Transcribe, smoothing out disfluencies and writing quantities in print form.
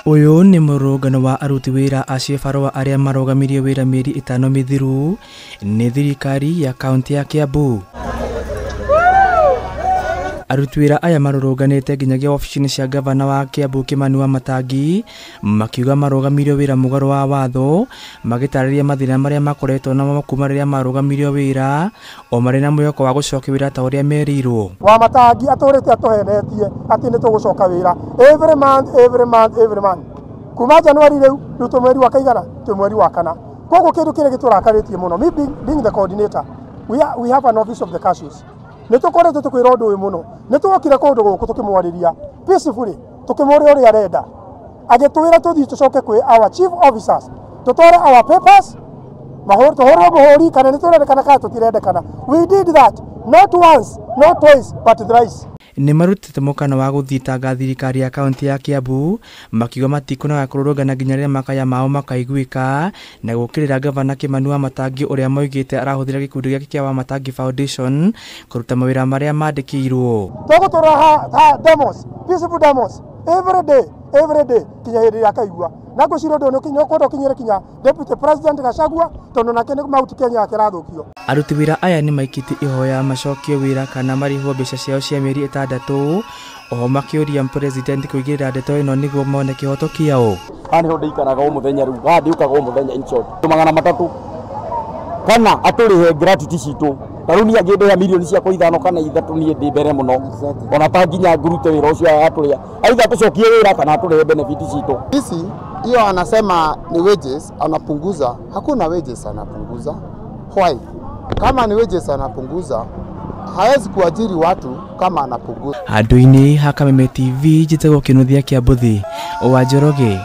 Uyu ni murungano wa aruti wira a Barua aria marugamirie wira mieri 5 mithiru ni thirikari ya kaunti ya Kiambu. Aruti wira aya marurunganite nginyagia oficini cia gavana wa Kiambu Kimani Wamatangi makiuga marugamirie wira mugaru wa watho magitariria mathina maria makoretwo na kuma riria marugamirie wira o mari na mweko wa gucoka wira ta uria merirwo. Wamatangi aturite atuhenetie ati ni tugucoka wira every month kuma January riu ruto mweri wa kaigana tu mweri wa kana kogo kindu kire giturakaritie muno. Me being the coordinator, we have an office of the cashiers. Nitukorete tukwira undu uyu muno nitugokire kundu guku tukimwariria peacefully tukimwuria uria arenda agitwira tuthii tucoke kwi our chief officers tutware our papers tuhorwo muhuri kana niturendekana kana tutirendekana. We did that not once not twice but thrice. Ni marutite mukana wa guthitanga thirikari ya kaunti ya Kiambu makiuga matikuna kururungana nginya riria makaya mao makaiguika na gukirira gavana Kimani Wamatangi uria moigite arahuthira gikundi giake kia Wamatangi Foundation kuruta mawira maria mandikirwo. Tugutura demos, peaceful demos every day kinya hindi yakaigua na guciro ndu kinyo kondo kinyire kinya deputy president Gachagua tondu nake ni mauti Kenya akirathukio. Aruti wira aya ni maikite ihoya macokio wira kana marihwo mbeca ciao cia mieri 6 o makiuria president kuigirira ndeto ino niguo mone kihoto kiao. Ani ho ndikaraga o muthenya riu ndiukaga o muthenya in short 300 kana aturihe gratuity citu taruni aginde ya milioni cia koithano kana ithatu ni ndi mbere muno ona ta nginya ngurute wira ucio aturia aidha tucokie wira kana aturihe benefit citu. Sisi hiyo anasema ni wages anapunguza, hakuna wages anapunguza. Why? Kama ni wages anapunguza hawezi kuajiri watu kama anapunguza. Handu-ini ha Kameme TV njitagwo Kinuthia Kiambuthi wa Njoroge.